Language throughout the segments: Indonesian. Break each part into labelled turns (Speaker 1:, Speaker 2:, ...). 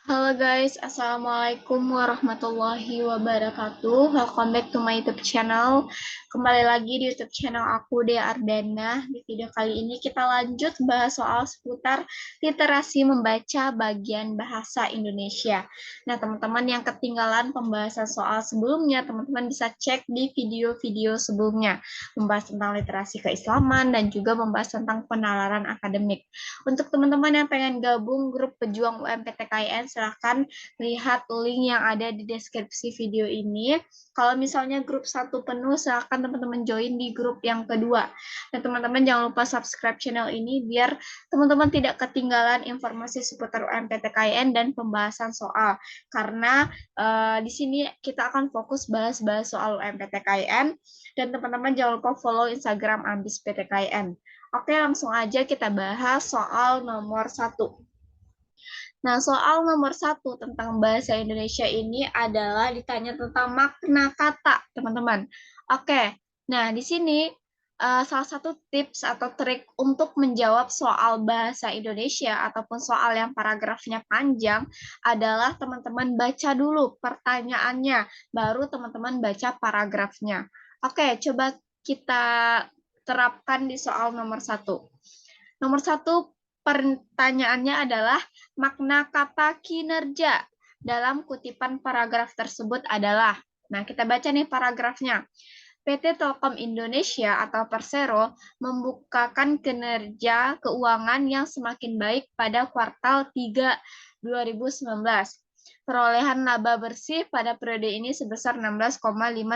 Speaker 1: Halo guys, Assalamualaikum warahmatullahi wabarakatuh. Welcome back to my YouTube channel. Kembali lagi di YouTube channel aku, Dea Ardana. Di video kali ini kita lanjut bahas soal seputar literasi membaca bagian bahasa Indonesia. Nah, teman-teman yang ketinggalan pembahasan soal sebelumnya, teman-teman bisa cek di video-video sebelumnya. Membahas tentang literasi keislaman dan juga membahas tentang penalaran akademik. Untuk teman-teman yang pengen gabung grup pejuang UMPTKIN, silahkan lihat link yang ada di deskripsi video ini. Kalau misalnya grup 1 penuh, silahkan teman-teman join di grup yang kedua. Dan teman-teman jangan lupa subscribe channel ini biar teman-teman tidak ketinggalan informasi seputar UMPTKIN dan pembahasan soal. Karena di sini kita akan fokus bahas-bahas soal UMPTKIN dan teman-teman jangan lupa follow Instagram Ambis PTKIN. Oke, langsung aja kita bahas soal nomor 1. Nah, soal nomor 1 tentang bahasa Indonesia ini adalah ditanya tentang makna kata, teman-teman. Oke, nah di sini salah satu tips atau trik untuk menjawab soal bahasa Indonesia ataupun soal yang paragrafnya panjang adalah teman-teman baca dulu pertanyaannya, baru teman-teman baca paragrafnya. Oke, coba kita terapkan di soal nomor 1. Nomor 1 pertanyaannya adalah makna kata kinerja dalam kutipan paragraf tersebut adalah. Nah, kita baca nih paragrafnya. PT Telkom Indonesia atau Persero membukakan kinerja keuangan yang semakin baik pada kuartal 3 2019. Perolehan laba bersih pada periode ini sebesar 16,5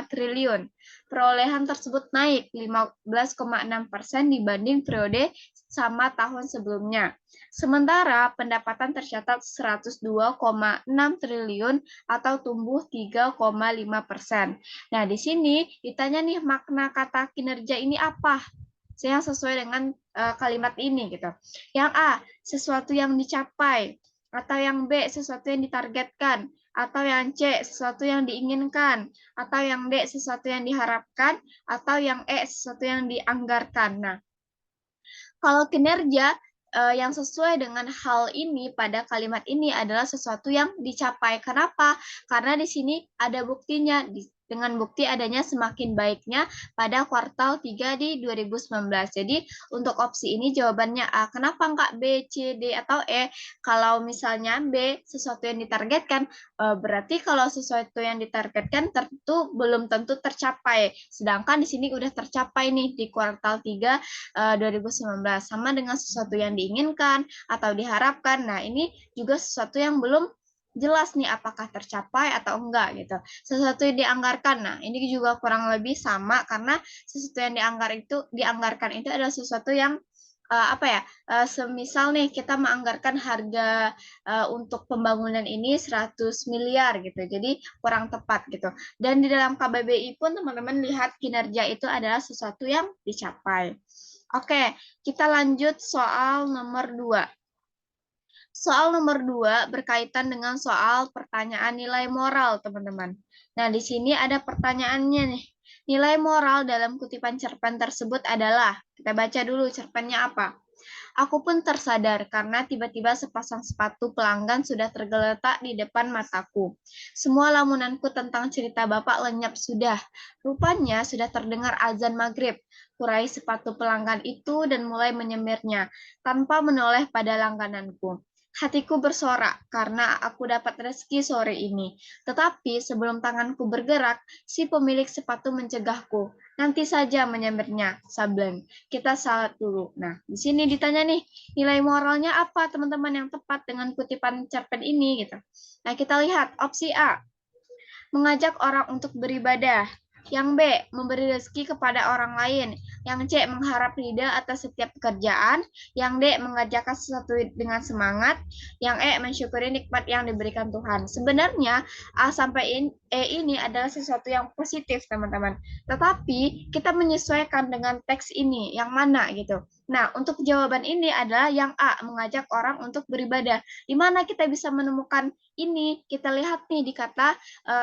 Speaker 1: triliun. Perolehan tersebut naik 15,6% dibanding periode sama tahun sebelumnya. Sementara pendapatan tercatat 102,6 triliun atau tumbuh 3,5%. Nah, di sini ditanya nih makna kata kinerja ini apa? Yang sesuai dengan kalimat ini gitu. Yang A, sesuatu yang dicapai, atau yang B, sesuatu yang ditargetkan, atau yang C, sesuatu yang diinginkan, atau yang D, sesuatu yang diharapkan, atau yang E, sesuatu yang dianggarkan. Nah, kalau kinerja yang sesuai dengan hal ini pada kalimat ini adalah sesuatu yang dicapai. Kenapa? Karena di sini ada buktinya. Dengan bukti adanya semakin baiknya pada kuartal 3 di 2019. Jadi untuk opsi ini jawabannya A. Kenapa enggak B, C, D, atau E? Kalau misalnya B, sesuatu yang ditargetkan, berarti kalau sesuatu yang ditargetkan tentu belum tentu tercapai. Sedangkan di sini udah tercapai nih di kuartal 3 2019. Sama dengan sesuatu yang diinginkan atau diharapkan. Nah, ini juga sesuatu yang belum jelas nih apakah tercapai atau enggak gitu. Sesuatu yang dianggarkan. Nah, ini juga kurang lebih sama karena sesuatu yang dianggarkan itu adalah sesuatu yang semisal nih kita menganggarkan harga untuk pembangunan ini 100 miliar gitu. Jadi kurang tepat gitu. Dan di dalam KBBI pun teman-teman lihat kinerja itu adalah sesuatu yang dicapai. Oke, kita lanjut soal nomor 2. Soal nomor 2 berkaitan dengan soal pertanyaan nilai moral, teman-teman. Nah, di sini ada pertanyaannya nih. Nilai moral dalam kutipan cerpen tersebut adalah, kita baca dulu cerpennya apa. Aku pun tersadar karena tiba-tiba sepasang sepatu pelanggan sudah tergeletak di depan mataku. Semua lamunanku tentang cerita bapak lenyap sudah. Rupanya sudah terdengar azan maghrib. Kurai sepatu pelanggan itu dan mulai menyemirnya, tanpa menoleh pada langgananku. Hatiku bersorak karena aku dapat rezeki sore ini. Tetapi sebelum tanganku bergerak, si pemilik sepatu mencegahku. Nanti saja menyemirnya, sableng. Kita salat dulu. Nah, di sini ditanya nih, nilai moralnya apa teman-teman yang tepat dengan kutipan cerpen ini gitu. Nah, kita lihat opsi A, mengajak orang untuk beribadah. Yang B, memberi rezeki kepada orang lain. Yang C, mengharap ridha atas setiap pekerjaan. Yang D, mengerjakan sesuatu dengan semangat. Yang E, mensyukuri nikmat yang diberikan Tuhan. Sebenarnya A sampai E ini adalah sesuatu yang positif, teman-teman. Tetapi kita menyesuaikan dengan teks ini, yang mana gitu. Nah, untuk jawaban ini adalah yang A, mengajak orang untuk beribadah. Di mana kita bisa menemukan ini? Kita lihat nih di kata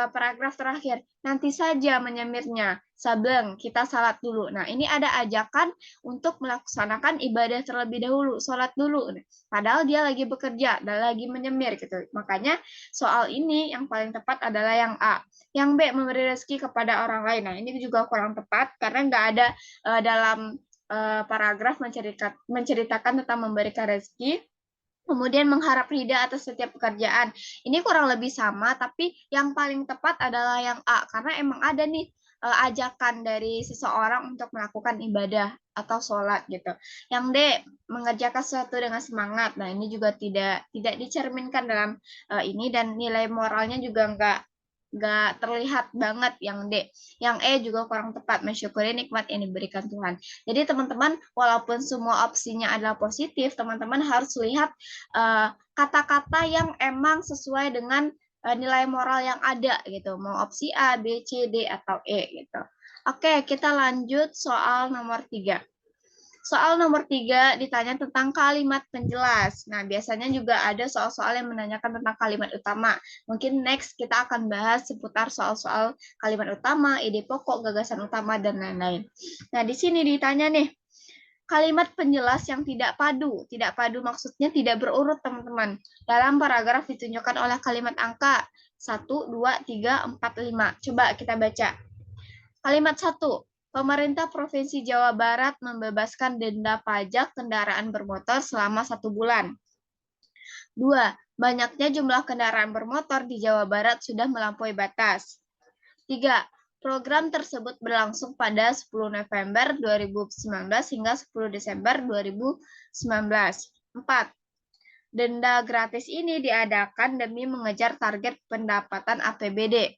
Speaker 1: paragraf terakhir. Nanti saja menyamirnya, sabeng, kita salat dulu. Nah, ini ada ajakan untuk melaksanakan ibadah terlebih dahulu, salat dulu. Padahal dia lagi bekerja dan lagi menyemir gitu. Makanya soal ini yang paling tepat adalah yang A. Yang B, memberi rezeki kepada orang lain. Nah, ini juga kurang tepat karena nggak ada dalam paragraf menceritakan tentang memberikan rezeki, kemudian mengharap ridha atas setiap pekerjaan. Ini kurang lebih sama, tapi yang paling tepat adalah yang A, karena emang ada nih ajakan dari seseorang untuk melakukan ibadah atau sholat gitu. Yang D, mengerjakan sesuatu dengan semangat. Nah, ini juga tidak dicerminkan dalam ini, dan nilai moralnya juga nggak terlihat banget yang D. Yang E juga kurang tepat, mensyukuri nikmat yang diberikan Tuhan. Jadi teman-teman, walaupun semua opsinya adalah positif, teman-teman harus lihat kata-kata yang emang sesuai dengan nilai moral yang ada gitu. Mau opsi A, B, C, D, atau E gitu. Oke, kita lanjut soal nomor 3. Soal nomor 3 ditanya tentang kalimat penjelas. Nah, biasanya juga ada soal-soal yang menanyakan tentang kalimat utama. Mungkin next kita akan bahas seputar soal-soal kalimat utama, ide pokok, gagasan utama, dan lain-lain. Nah, di sini ditanya nih, kalimat penjelas yang tidak padu. Tidak padu maksudnya tidak berurut, teman-teman. Dalam paragraf ditunjukkan oleh kalimat angka 1, 2, 3, 4, 5. Coba kita baca. Kalimat 1. Pemerintah Provinsi Jawa Barat membebaskan denda pajak kendaraan bermotor selama 1 bulan. 2. Banyaknya jumlah kendaraan bermotor di Jawa Barat sudah melampaui batas. 3. Program tersebut berlangsung pada 10 November 2019 hingga 10 Desember 2019. 4. Denda gratis ini diadakan demi mengejar target pendapatan APBD.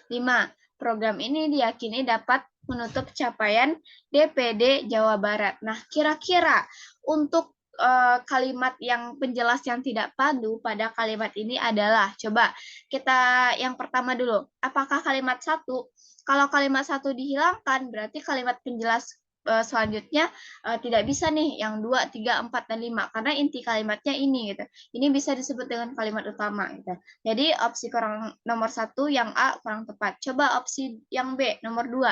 Speaker 1: 5. Program ini diyakini dapat menutup capaian DPD Jawa Barat. Nah, kira-kira untuk kalimat yang penjelas yang tidak padu pada kalimat ini adalah, coba kita yang pertama dulu, apakah kalimat 1? Kalau kalimat 1 dihilangkan, berarti kalimat penjelas selanjutnya tidak bisa nih yang 2, 3, 4, dan 5 karena inti kalimatnya ini gitu. Ini bisa disebut dengan kalimat utama gitu. Jadi opsi nomor 1 yang A kurang tepat. Coba opsi yang B nomor 2.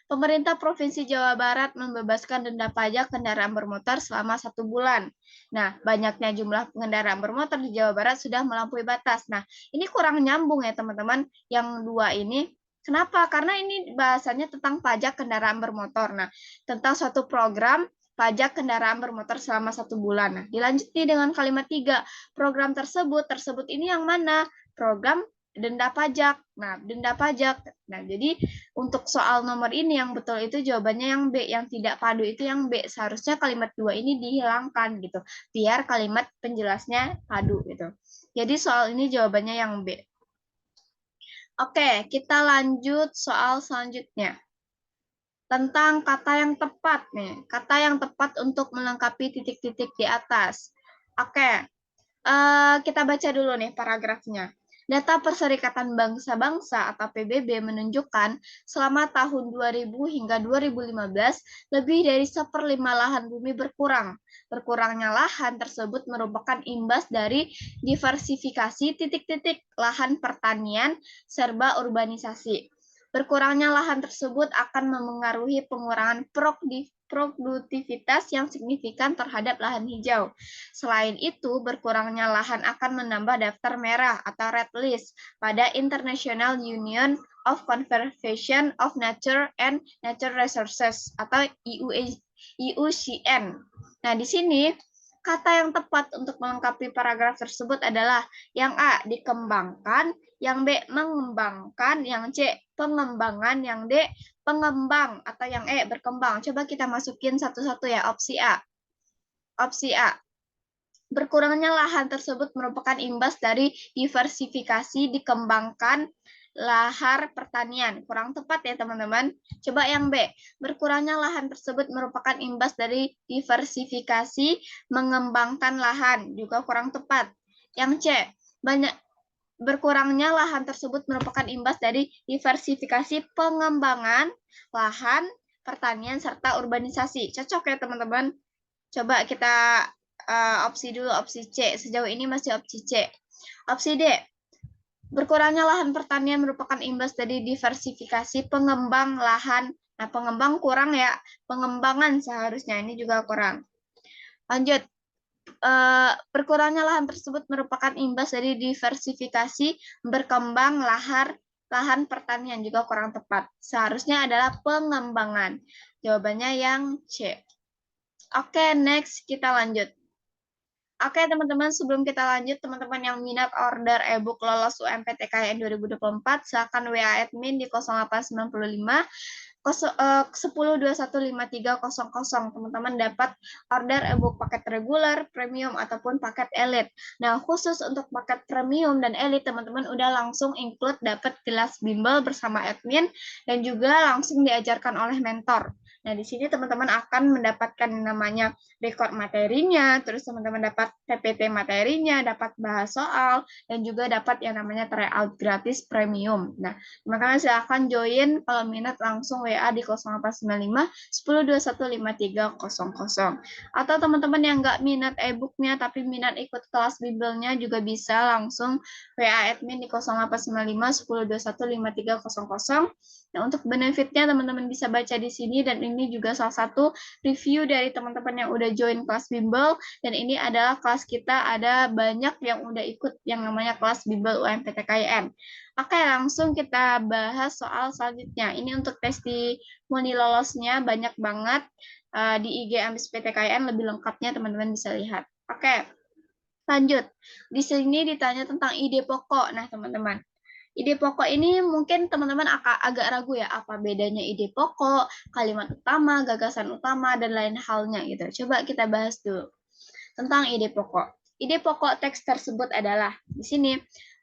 Speaker 1: Pemerintah Provinsi Jawa Barat membebaskan denda pajak kendaraan bermotor selama 1 bulan. Nah, banyaknya jumlah kendaraan bermotor di Jawa Barat sudah melampaui batas. Nah, ini kurang nyambung ya teman-teman. Yang 2 ini kenapa? Karena ini bahasanya tentang pajak kendaraan bermotor. Nah, tentang suatu program pajak kendaraan bermotor selama 1 bulan. Nah, dilanjut nih dengan kalimat 3. Program tersebut ini yang mana? Program denda pajak. Nah, denda pajak. Nah, jadi untuk soal nomor ini yang betul itu jawabannya yang B. Yang tidak padu itu yang B. Seharusnya kalimat 2 ini dihilangkan gitu. Biar kalimat penjelasnya padu gitu. Jadi soal ini jawabannya yang B. Oke, kita lanjut soal selanjutnya. Tentang kata yang tepat nih. Kata yang tepat untuk melengkapi titik-titik di atas. Oke, kita baca dulu nih paragrafnya. Data Perserikatan Bangsa-Bangsa atau PBB menunjukkan selama tahun 2000 hingga 2015, lebih dari 1/5 lahan bumi berkurang. Berkurangnya lahan tersebut merupakan imbas dari diversifikasi titik-titik lahan pertanian serba urbanisasi. Berkurangnya lahan tersebut akan memengaruhi pengurangan produktivitas yang signifikan terhadap lahan hijau. Selain itu, berkurangnya lahan akan menambah daftar merah atau red list pada International Union of Conservation of Nature and Natural Resources atau IUCN. Nah, di sini kata yang tepat untuk melengkapi paragraf tersebut adalah yang A, dikembangkan, yang B, mengembangkan, yang C, pengembangan, yang D, pengembang, atau yang E, berkembang. Coba kita masukin satu-satu ya, opsi A. Opsi A. Berkurangnya lahan tersebut merupakan imbas dari diversifikasi dikembangkan lahar pertanian. Kurang tepat ya teman-teman. Coba yang B. Berkurangnya lahan tersebut merupakan imbas dari diversifikasi mengembangkan lahan. Juga kurang tepat. Yang C. Berkurangnya lahan tersebut merupakan imbas dari diversifikasi pengembangan lahan pertanian serta urbanisasi. Cocok ya teman-teman. Coba kita opsi dulu, opsi C. Sejauh ini masih opsi C. Opsi D, berkurangnya lahan pertanian merupakan imbas dari diversifikasi pengembang lahan. Nah, pengembang kurang ya, pengembangan seharusnya ini juga kurang. Lanjut, berkurangnya lahan tersebut merupakan imbas dari diversifikasi berkembang lahan pertanian juga kurang tepat. Seharusnya adalah pengembangan. Jawabannya yang C. Oke, next kita lanjut. Oke, teman-teman, sebelum kita lanjut, teman-teman yang minat order ebook lolos UMPTKN 2024, silakan WA admin di 0895 10215300. Teman-teman dapat order ebook paket reguler, premium, ataupun paket elite. Nah, khusus untuk paket premium dan elite, teman-teman udah langsung include dapat kelas bimbel bersama admin dan juga langsung diajarkan oleh mentor. Nah, di sini teman-teman akan mendapatkan namanya record materinya, terus teman-teman dapat PPT materinya, dapat bahas soal, dan juga dapat yang namanya tryout gratis premium. Nah, teman-teman silahkan join kalau minat langsung WA di 0895 10215300. Atau teman-teman yang nggak minat e-booknya tapi minat ikut kelas bimbelnya juga bisa langsung WA admin di 0895 10215300. Nah, untuk benefitnya teman-teman bisa baca di sini dan ini juga salah satu review dari teman-teman yang udah join kelas bimbel dan ini adalah kelas kita ada banyak yang udah ikut yang namanya kelas bimbel UMPTKN. Oke, langsung kita bahas soal selanjutnya. Ini untuk testimoni lolosnya banyak banget di IG Ambis PTKN, lebih lengkapnya teman-teman bisa lihat. Oke, lanjut. Di sini ditanya tentang ide pokok. Nah, teman-teman, ide pokok ini mungkin teman-teman agak ragu ya, apa bedanya ide pokok, kalimat utama, gagasan utama, dan lain halnya gitu. Coba kita bahas dulu tentang ide pokok. Ide pokok teks tersebut adalah, di sini,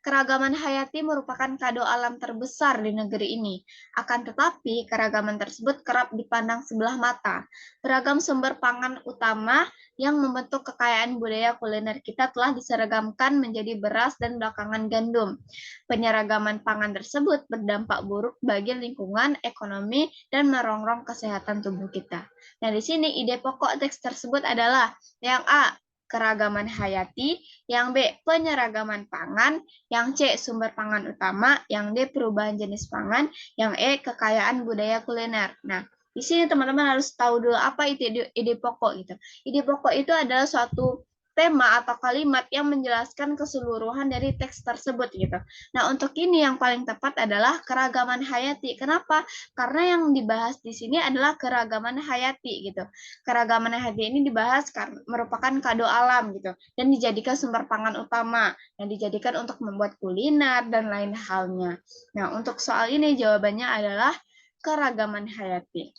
Speaker 1: keragaman hayati merupakan kado alam terbesar di negeri ini. Akan tetapi, keragaman tersebut kerap dipandang sebelah mata. Beragam sumber pangan utama yang membentuk kekayaan budaya kuliner kita telah diseragamkan menjadi beras dan belakangan gandum. Penyeragaman pangan tersebut berdampak buruk bagi lingkungan, ekonomi, dan merongrong kesehatan tubuh kita. Nah, di sini ide pokok teks tersebut adalah yang A, keragaman hayati, yang B, penyeragaman pangan, yang C, sumber pangan utama, yang D, perubahan jenis pangan, yang E, kekayaan budaya kuliner. Nah, di sini teman-teman harus tahu dulu apa itu ide pokok gitu. Ide pokok itu adalah suatu tema atau kalimat yang menjelaskan keseluruhan dari teks tersebut gitu. Nah, untuk ini yang paling tepat adalah keragaman hayati. Kenapa? Karena yang dibahas di sini adalah keragaman hayati gitu. Keragaman hayati ini dibahas karena merupakan kado alam gitu dan dijadikan sumber pangan utama yang dijadikan untuk membuat kuliner dan lain halnya. Nah, untuk soal ini jawabannya adalah keragaman hayati.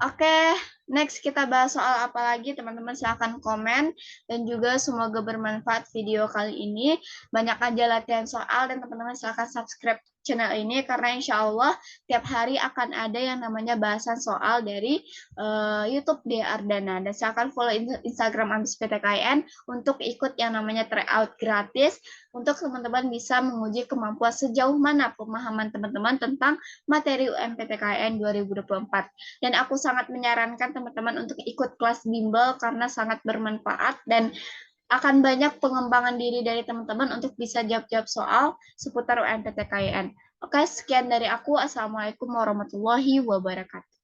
Speaker 1: Oke, next kita bahas soal apa lagi, teman-teman silahkan komen, dan juga semoga bermanfaat video kali ini. Banyak aja latihan soal, dan teman-teman silahkan subscribe channel ini, karena insya Allah tiap hari akan ada yang namanya bahasan soal dari YouTube di Ardana. Dan silahkan follow Instagram Ambis PTKN untuk ikut yang namanya tryout gratis, untuk teman-teman bisa menguji kemampuan sejauh mana pemahaman teman-teman tentang materi UMPTKN 2024. Dan aku sangat menyarankan teman-teman untuk ikut kelas bimbel karena sangat bermanfaat dan akan banyak pengembangan diri dari teman-teman untuk bisa jawab-jawab soal seputar UMPTKN. Oke, sekian dari aku. Assalamualaikum warahmatullahi wabarakatuh.